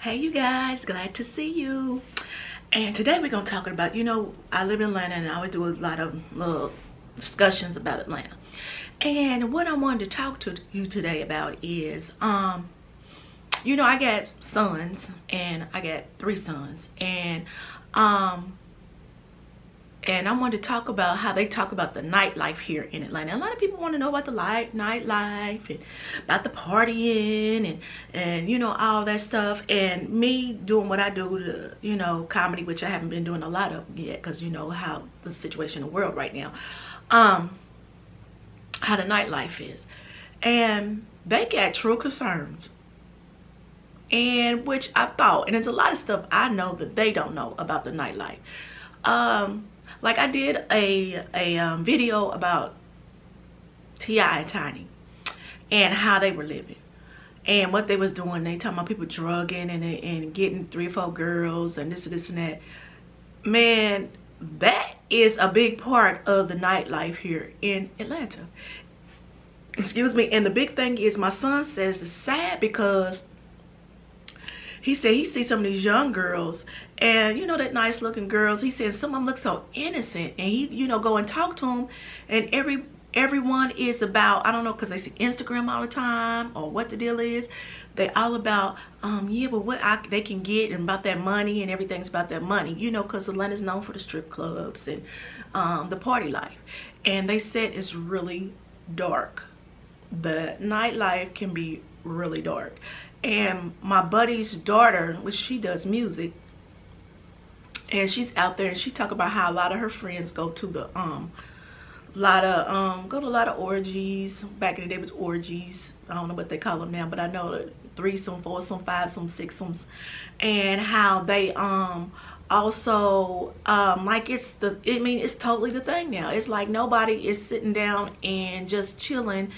Hey you guys, glad to see you. And today we're gonna talk about, I live in Atlanta and I always do a lot of little discussions about Atlanta. And what I wanted to talk to you today about is I got sons, and I got 3 sons, and I wanted to talk about how they talk about the nightlife here in Atlanta. A lot of people want to know about the nightlife and about the partying and all that stuff. And me doing what I do, comedy, which I haven't been doing a lot of yet because how the situation in the world right now, how the nightlife is. And they got true concerns, and which I thought, and there's a lot of stuff I know that they don't know about the nightlife. Like I did a video about T.I. and Tiny and how they were living and what they was doing. They talking about people drugging and getting 3 or 4 girls and this and that. Man, that is a big part of the nightlife here in Atlanta. Excuse me. And the big thing is, my son says it's sad because he said he sees some of these young girls, and that nice looking girls, he said some of them look so innocent, and he go and talk to them, and everyone is about, I don't know, because they see Instagram all the time or what the deal is. They all about yeah, but what they can get, and about that money, and everything's about that money, because Atlanta's known for the strip clubs and the party life. And they said it's really dark. The nightlife can be really dark. And my buddy's daughter, which she does music, and she's out there, and she talk about how a lot of her friends go to the go to a lot of orgies. Back in the day it was orgies. I don't know what they call them now, but I know threesome, foursome, fivesome, sixsomes, and how they also like it's totally the thing now. It's like nobody is sitting down and just chilling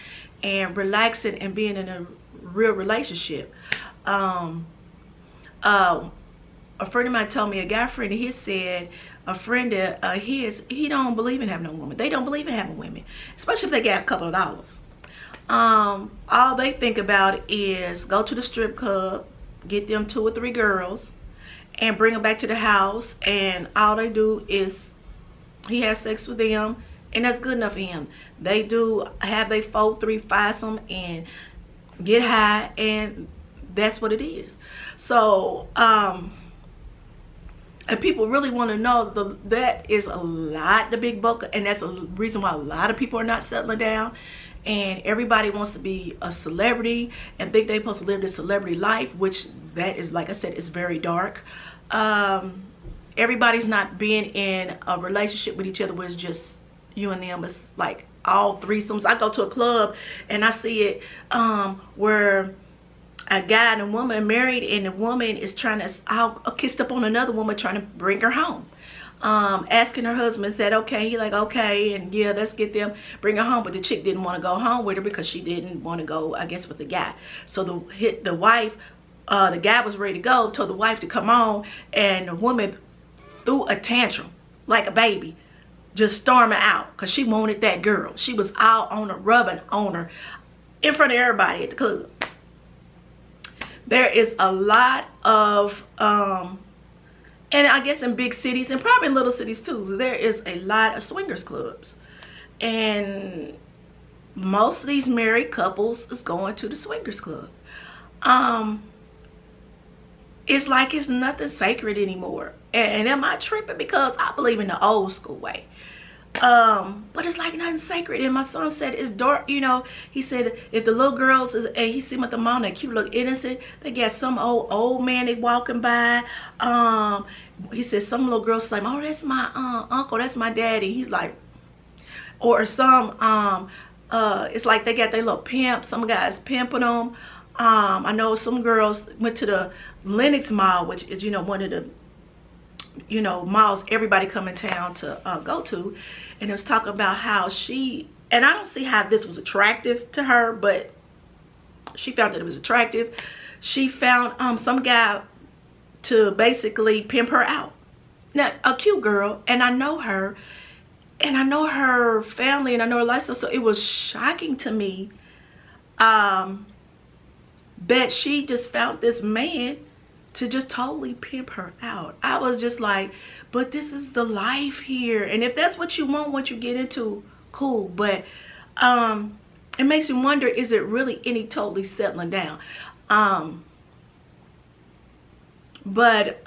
and relaxing and being in a real relationship. A friend of mine told me, a guy friend of his said, a friend of his, he don't believe in having no woman. They don't believe in having women, especially if they got a couple of dollars. All they think about is go to the strip club, get them 2 or 3 girls, and bring them back to the house, and all they do is he has sex with them, and that's good enough for him. They do have they 4, 3, 5-some and get high, and that's what it is. So and people really want to know that is a lot, the big bulk, and that's a reason why a lot of people are not settling down, and everybody wants to be a celebrity and think they're supposed to live this celebrity life, which that is, like I said, is very dark. Everybody's not being in a relationship with each other where it's just you and them. It's like all threesomes. I go to a club and I see it where a guy and a woman married, and the woman is trying to kissed up on another woman, trying to bring her home, asking her husband, said okay, he like okay, and yeah, let's get them, bring her home. But the chick didn't want to go home with her because she didn't want to go, I guess, with the guy. So the wife, the guy was ready to go, told the wife to come on, and the woman threw a tantrum like a baby, just storming out because she wanted that girl. She was out on her, rubbing on her in front of everybody at the club. There is a lot of and I guess in big cities and probably in little cities too, there is a lot of swingers clubs, and most of these married couples is going to the swingers club. It's like it's nothing sacred anymore. And am I tripping? Because I believe in the old school way. But it's like nothing sacred. And my son said it's dark, he said if the little girls and he see them at the mall, that cute, look innocent, they got some old man they walking by. He said some little girls like, oh, that's my uncle, that's my daddy. He's like, or some it's like they got their little pimp, some guys pimping them. I know some girls went to the Lenox Mall, which is one of the malls everybody come in town to go to, and it was talking about how she, and I don't see how this was attractive to her, but she found that it was attractive. She found some guy to basically pimp her out. Now, a cute girl, and I know her, and I know her family, and I know her lifestyle, so it was shocking to me that she just found this man to just totally pimp her out. I was just like, but this is the life here. And if that's what you want, what you get into, cool. But it makes me wonder, is it really any totally settling down? But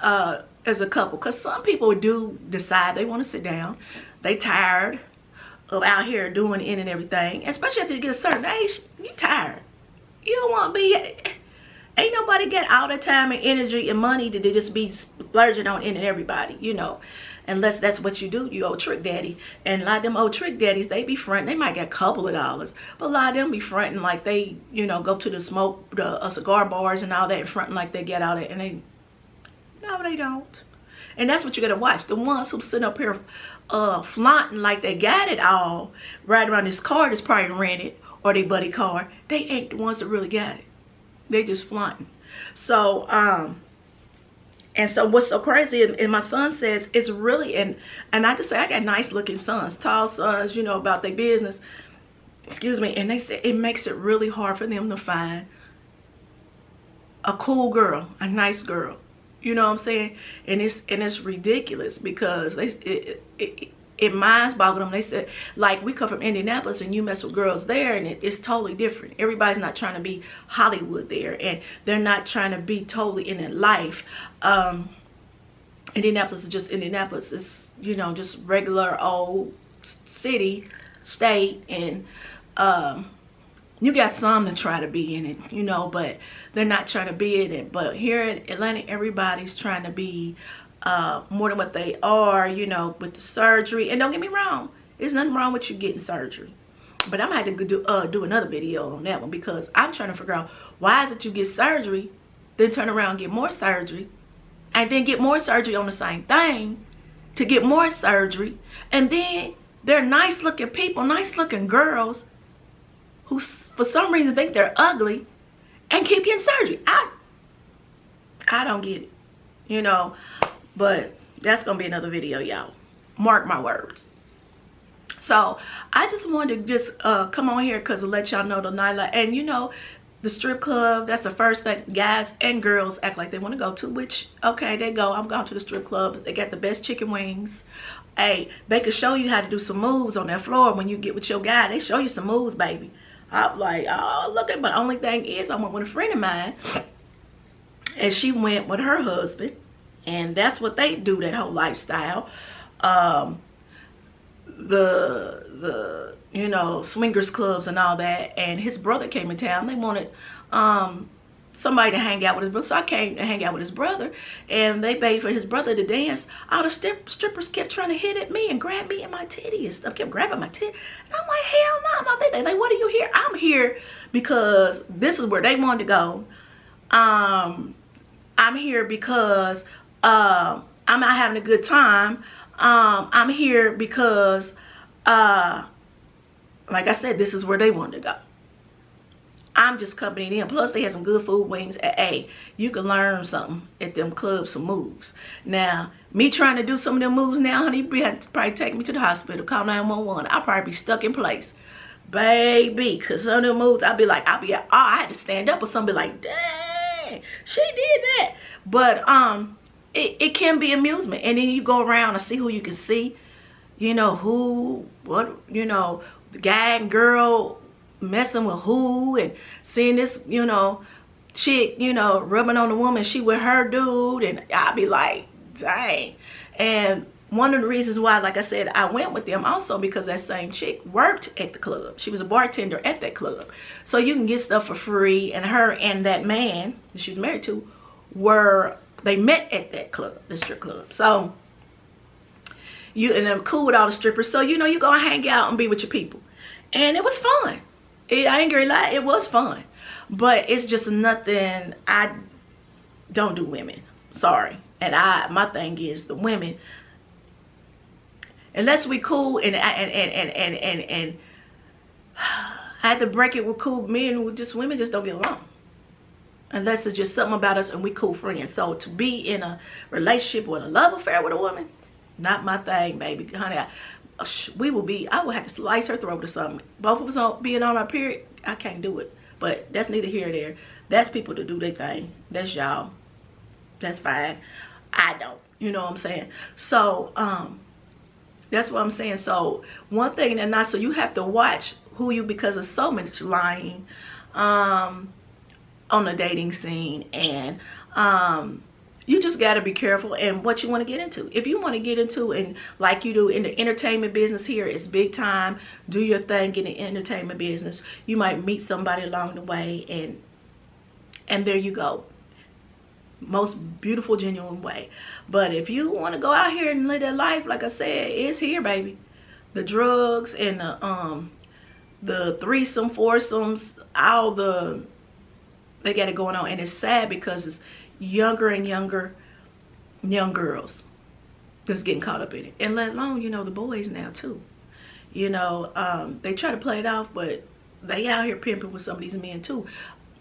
as a couple, because some people do decide they want to sit down. They tired of out here doing in and everything. Especially after you get a certain age, you tired. You don't want to be... Ain't nobody got all the time and energy and money to just be splurging on in and everybody, you know. Unless that's what you do, you old trick daddy. And a lot of them old trick daddies, they be fronting. They might get a couple of dollars, but a lot of them be fronting like they, you know, go to the cigar bars and all that, and fronting like they get out it, and they, no, they don't. And that's what you gotta watch. The ones who sitting up here flaunting like they got it all, right around this car that's probably rented, or they buddy car, they ain't the ones that really got it. They just flaunting. So and so what's so crazy, and my son says it's really, and I just say I got nice looking sons, tall sons, you know, about their business, excuse me, and they say it makes it really hard for them to find a cool girl, a nice girl, you know what I'm saying? And it's ridiculous, because it minds boggled them. They said, like, we come from Indianapolis and you mess with girls there, and it's totally different. Everybody's not trying to be Hollywood there, and they're not trying to be totally in their life. Indianapolis is just Indianapolis. It's, you know, just regular old city, state, and you got some that try to be in it, you know, but they're not trying to be in it. But here in Atlanta, everybody's trying to be more than what they are, you know, with the surgery. And don't get me wrong, there's nothing wrong with you getting surgery, but I'm gonna have to do another video on that one, because I'm trying to figure out, why is it you get surgery, then turn around and get more surgery, and then get more surgery on the same thing, to get more surgery, and then they're nice looking people, nice looking girls, who for some reason think they're ugly and keep getting surgery. I don't get it, you know. But that's gonna be another video, y'all. Mark my words. So I just wanted to just come on here because to let y'all know the nightlife. And you know, the strip club, that's the first thing guys and girls act like they want to go to, which, okay, they go. I'm going to the strip club. They got the best chicken wings. Hey, they can show you how to do some moves on that floor when you get with your guy. They show you some moves, baby. I'm like, oh, look at, but only thing is, I went with a friend of mine, and she went with her husband. And that's what they do, that whole lifestyle. The you know, swingers clubs and all that. And his brother came in town. They wanted somebody to hang out with his brother. So I came to hang out with his brother. And they paid for his brother to dance. All the strippers kept trying to hit at me and grab me in my titty and stuff. Kept grabbing my titty. And I'm like, hell no. I'm not there. They like, what are you here? I'm here because this is where they wanted to go. I'm here because I'm not having a good time. I'm here because like I said, this is where they wanted to go. I'm just accompanying them. Plus they had some good food, wings. Hey, you can learn something at them clubs, some moves. Now me trying to do some of them moves now, honey, you have to probably take me to the hospital, call 911. I'll probably be stuck in place, baby, because some of them moves I had to stand up or something, like, dang, she did that. But it can be amusement. And then you go around and see who you can see, you know, who, what, you know, the guy and girl messing with who, and seeing this, you know, chick, you know, rubbing on the woman, she with her dude, and I'll be like, dang. And one of the reasons why, like I said, I went with them also because that same chick worked at the club. She was a bartender at that club. So you can get stuff for free, and her and that man that she was married to they met at that club, the strip club. So and I'm cool with all the strippers. So, you know, you go and hang out and be with your people. And it was fun. I ain't gonna lie, it was fun. But it's just nothing, I don't do women. Sorry. And my thing is the women, unless we cool and I had to break it with cool men, women just don't get along. Unless it's just something about us and we cool friends. So to be in a relationship or a love affair with a woman, not my thing, baby. Honey, I would have to slice her throat or something. Both of us being on our period, I can't do it. But that's neither here nor there. That's people to do their thing. That's y'all. That's fine. I don't. You know what I'm saying? So, that's what I'm saying. So, one thing and not, so you have to watch who you, because there's so much lying on the dating scene, and you just got to be careful and what you want to get into. If you want to get into, and like you do in the entertainment business here, it's big time. Do your thing in the entertainment business. You might meet somebody along the way, and there you go. Most beautiful, genuine way. But if you want to go out here and live that life, like I said, it's here, baby. The drugs and the threesome, foursomes, all they got it going on, and it's sad because it's younger and younger young girls that's getting caught up in it, and let alone, you know, the boys now too. You know, they try to play it off, but they out here pimping with some of these men too.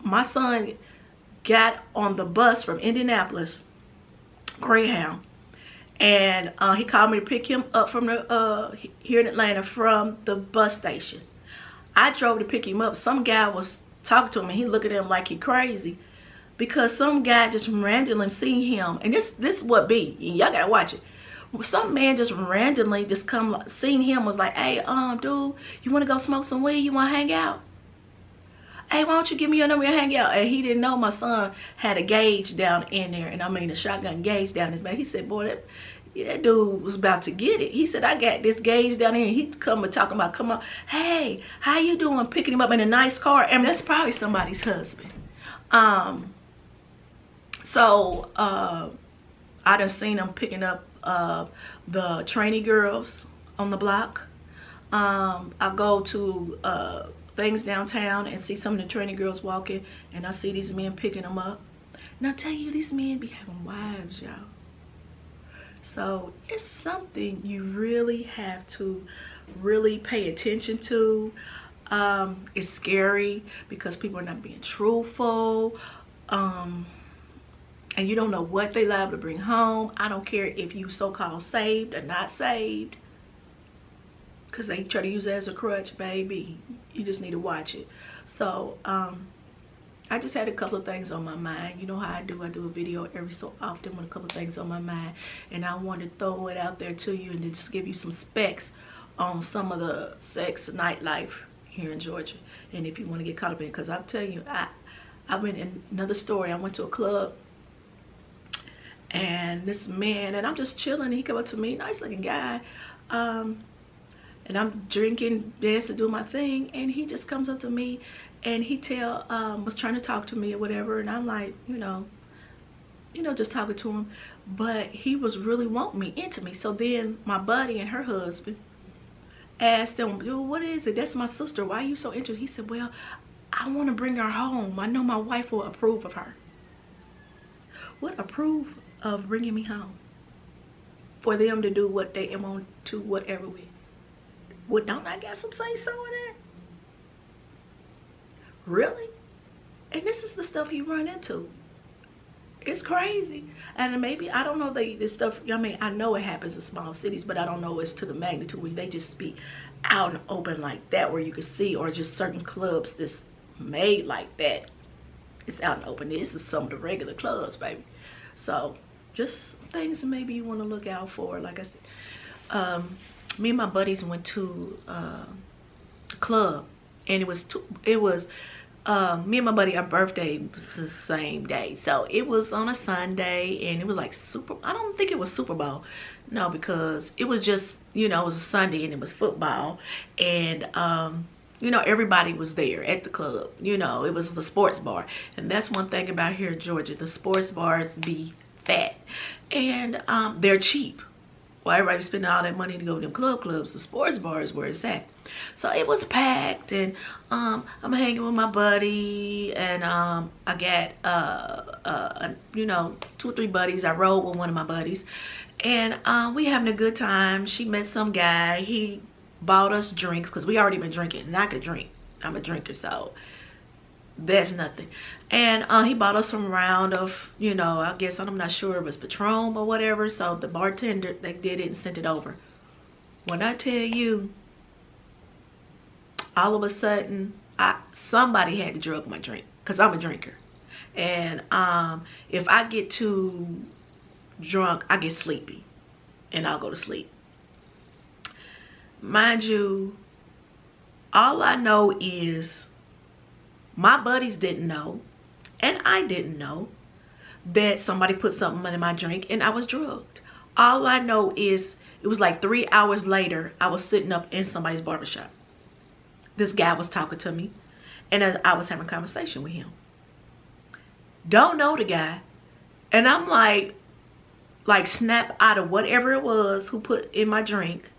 My son got on the bus from Indianapolis, Greyhound, and he called me to pick him up from the here in Atlanta from the bus station. I drove to pick him up. Some guy was talking to him, and he looked at him like he crazy, because some guy just randomly seen him, and this what be, y'all gotta watch it. Some man just randomly just seen him, was like, hey, dude, you want to go smoke some weed? You want to hang out? Hey, why don't you give me your number and hang out? And he didn't know my son had a gauge down in there, and I mean a shotgun gauge down his back. He said, boy, that dude was about to get it. He said, I got this gauge down here, and he come and talking about, come on, hey, how you doing? Picking him up in a nice car. I mean, that's probably somebody's husband. So I done seen them picking up the trainee girls on the block. I go to things downtown and see some of the trainee girls walking, and I see these men picking them up. And I tell you, these men be having wives, y'all. So it's something you really have to really pay attention to. It's scary because people are not being truthful. And you don't know what they liable to bring home. I don't care if you so-called saved or not saved, because they try to use it as a crutch, baby. You just need to watch it. So I just had a couple of things on my mind. You know how I do a video every so often with a couple of things on my mind, and I wanted to throw it out there to you and to just give you some specs on some of the sex nightlife here in Georgia, and if you want to get caught up in it. Because I'm telling you, I've been in another story. I went to a club, and this man, and I'm just chilling, he come up to me, nice looking guy, and I'm drinking, dancing, doing my thing, and he just comes up to me, and he was trying to talk to me or whatever, and I'm like, you know, just talking to him, but he was really wanting me into me. So then my buddy and her husband asked him, what is it? That's my sister, why are you so interested? He said, well, I want to bring her home. I know my wife will approve of her. What approve of bringing me home? For them to do what they want to, whatever with. Well, don't I got some say so in that? Really? And this is the stuff you run into. It's crazy. And maybe, I don't know, this stuff, I mean, I know it happens in small cities, but I don't know it's to the magnitude where they just be out and open like that, where you can see, or just certain clubs that's made like that. It's out and open. This is some of the regular clubs, baby. So just things maybe you want to look out for. Like I said, me and my buddies went to a club, and it was me and my buddy, our birthday was the same day, so it was on a Sunday, and it was like I don't think it was Super Bowl, no, because it was just, you know, it was a Sunday and it was football, and you know, everybody was there at the club. You know, it was the sports bar, and that's one thing about here in Georgia, the sports bars be fat, and they're cheap. Well, everybody's spending all that money to go to them clubs. The sports bar is where it's at. So it was packed, and I'm hanging with my buddy, and I got you know, 2 or 3 buddies. I rode with one of my buddies, and we having a good time. She met some guy. He bought us drinks because we already been drinking, and I could drink. I'm a drinker, so that's nothing. And he bought us some round of, you know, I guess, I'm not sure, it was Patron or whatever. So the bartender, they did it and sent it over. When I tell you, all of a sudden somebody had to drug my drink, because I'm a drinker. And if I get too drunk, I get sleepy and I'll go to sleep. Mind you, all I know is my buddies didn't know, and I didn't know that somebody put something in my drink and I was drugged. All I know is it was like 3 hours later, I was sitting up in somebody's barbershop. This guy was talking to me, and I was having a conversation with him. Don't know the guy, and I'm like snap out of whatever it was who put in my drink.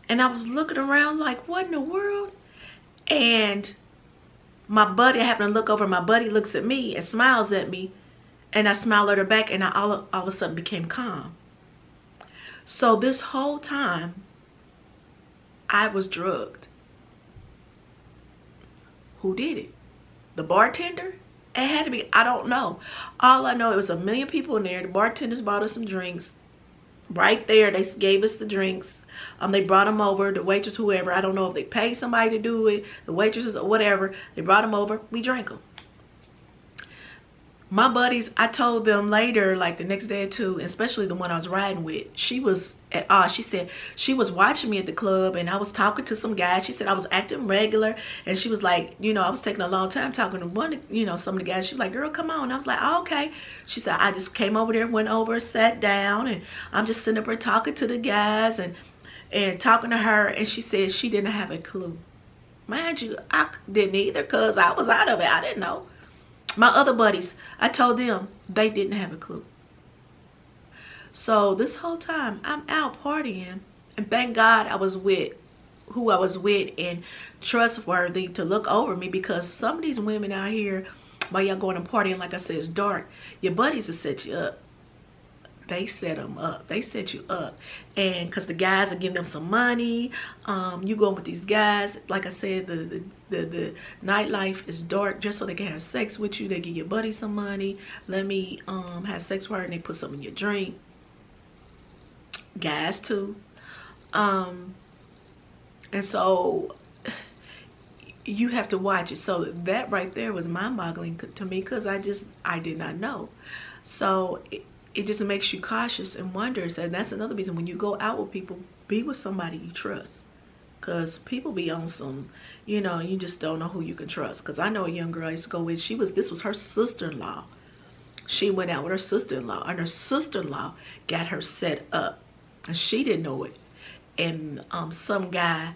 And I was looking around like, what in the world? And my buddy, I happen to look over, my buddy looks at me and smiles at me, and I smile at her back, and I all of a sudden became calm. So this whole time, I was drugged. Who did it? The bartender? It had to be, I don't know. All I know, it was a million people in there. The bartenders bought us some drinks. Right there, they gave us the drinks. They brought them over, the waitress, whoever. I don't know if they paid somebody to do it, the waitresses or whatever. They brought them over. We drank them. My buddies, I told them later, like the next day or two, especially the one I was riding with, she was at odds. She said she was watching me at the club and I was talking to some guys. She said I was acting regular, and she was like, you know, I was taking a long time talking to one, you know, some of the guys. She was like, girl, come on. I was like, oh, okay. She said, I just came over there, went over, sat down, and I'm just sitting up there talking to the guys and talking to her. And she said she didn't have a clue. Mind you, I didn't either, because I was out of it. I didn't know. My other buddies, I told them, they didn't have a clue. So this whole time, I'm out partying, and thank God I was with who I was with and trustworthy to look over me, because some of these women out here, while y'all going and partying, like I said, it's dark. Your buddies will set you up. They set them up. They set you up. And because the guys are giving them some money, you go with these guys. Like I said, the nightlife is dark just so they can have sex with you. They give your buddy some money. Let me have sex with her, and they put something in your drink. Guys too. And so you have to watch it. So that right there was mind-boggling to me, because I did not know. So it just makes you cautious and wonders. And that's another reason, when you go out with people, be with somebody you trust. Because people be on some, you know, you just don't know who you can trust. Because I know a young girl I used to go with, this was her sister-in-law. She went out with her sister-in-law, and her sister-in-law got her set up. And she didn't know it. And some guy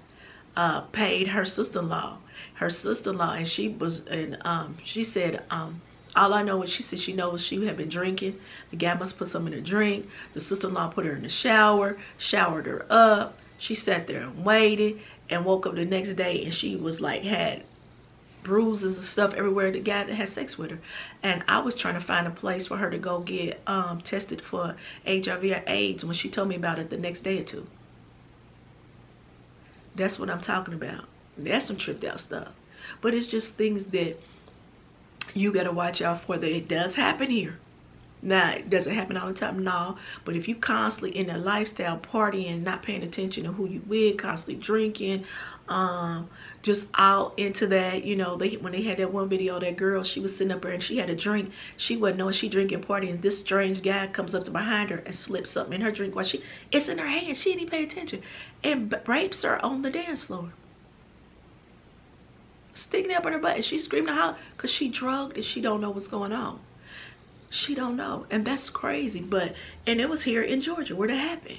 paid her sister-in-law. And she was, and she said, all I know is, she said she knows she had been drinking. The guy must put something in her drink. The sister-in-law put her in the shower, showered her up. She sat there and waited, and woke up the next day, and she was like, had bruises and stuff everywhere. The guy that had sex with her. And I was trying to find a place for her to go get tested for HIV or AIDS when she told me about it the next day or two. That's what I'm talking about. That's some tripped out stuff. But it's just things that you got to watch out for, that it does happen here. Now, does it happen all the time? No. But if you constantly in a lifestyle, partying, not paying attention to who you with, constantly drinking, just out into that, you know, when they had that one video, that girl, she was sitting up there and she had a drink. She wasn't knowing she drinking, partying. This strange guy comes up to behind her and slips something in her drink while it's in her hand. She didn't even pay attention, and rapes her on the dance floor. Sticking up in her butt, and she's screaming out because she drugged and she don't know what's going on. She don't know, and that's crazy. And it was here in Georgia where that happened.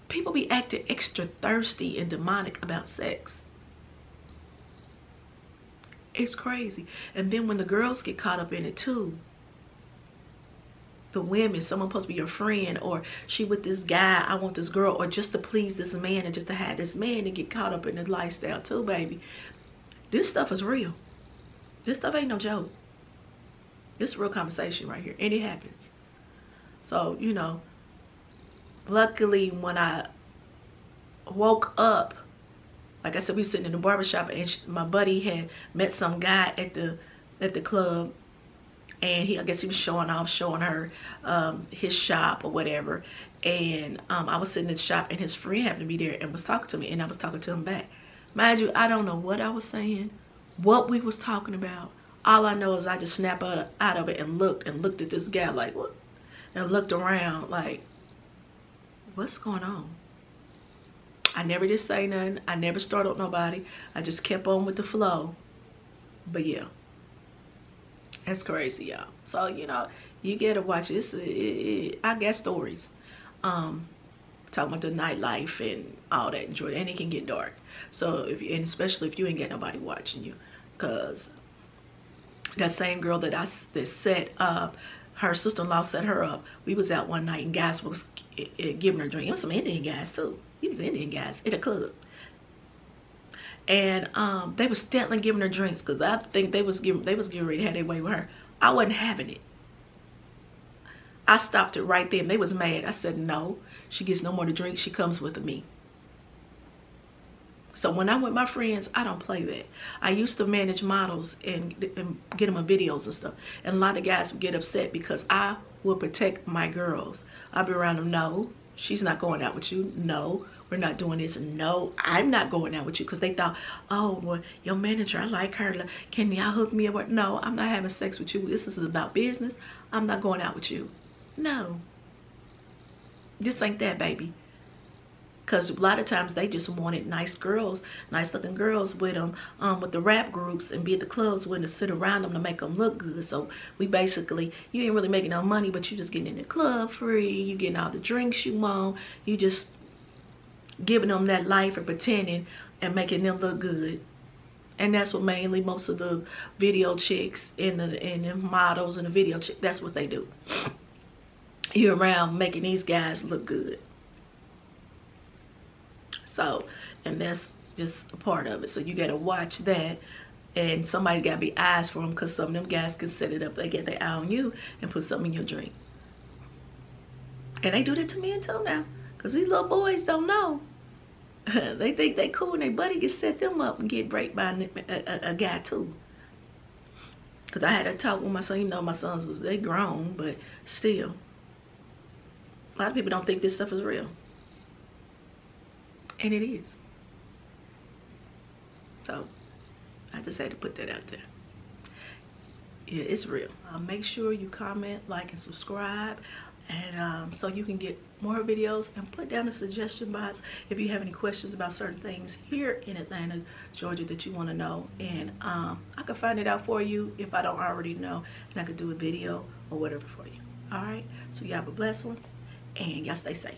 People be acting extra thirsty and demonic about sex. It's crazy. And then when the girls get caught up in it too, the women, someone supposed to be your friend, or she with this guy, I want this girl, or just to please this man and just to have this man, and get caught up in the lifestyle too, baby. This stuff is real. This stuff ain't no joke. This is real conversation right here, and it happens. So, you know, luckily when I woke up, like I said, we were sitting in the barbershop, and my buddy had met some guy at the club, and I guess he was showing her his shop or whatever. And I was sitting in the shop, and his friend happened to be there and was talking to me, and I was talking to him back. Mind you, I don't know what I was saying, what we was talking about. All I know is I just snapped out of it and looked at this guy like, what? And looked around like, what's going on? I never did say nothing. I never startled nobody. I just kept on with the flow. But yeah, that's crazy, y'all. So, you know, you gotta watch this. I got stories. Talking about the nightlife and all that, enjoy, and it can get dark. So if you, and especially if you ain't got nobody watching you, cause that same girl that set up, her sister-in-law set her up. We was out one night and guys was giving her a drink. It was some Indian guys too. He was Indian guys at a club, and they was steadily giving her drinks because I think they was getting ready to have their way with her. I wasn't having it. I stopped it right then. They was mad. I said, no, she gets no more to drink. She comes with me. So when I'm with my friends, I don't play that. I used to manage models and get them on videos and stuff. And a lot of guys would get upset because I will protect my girls. I'll be around them. No, she's not going out with you. No, we're not doing this. No, I'm not going out with you. Because they thought, oh, well, your manager, I like her. Can y'all hook me up? No, I'm not having sex with you. This is about business. I'm not going out with you. No, this ain't that, baby. Because a lot of times they just wanted nice girls, nice looking girls with them, with the rap groups, and be at the clubs with them to sit around them to make them look good. So we basically, you ain't really making no money, but you just getting in the club free. You getting all the drinks you want. You just giving them that life and pretending and making them look good. And that's what mainly most of the video chicks and the models and the video chicks, that's what they do. You're around making these guys look good. So, and that's just a part of it. So you got to watch that, and somebody got to be eyes for them, because some of them guys can set it up. They get their eye on you and put something in your drink. And they do that to me until now, because these little boys don't know. They think they cool and their buddy can set them up and get raped by a guy too. Because I had a talk with my son. You know, my sons, they grown, but still. A lot of people don't think this stuff is real. And it is. So, I just had to put that out there. Yeah, it's real. Make sure you comment, like, and subscribe. And so you can get more videos, and put down a suggestion box if you have any questions about certain things here in Atlanta, Georgia that you want to know. And I can find it out for you if I don't already know. And I could do a video or whatever for you. All right? So you have a blessed one. And y'all stay safe.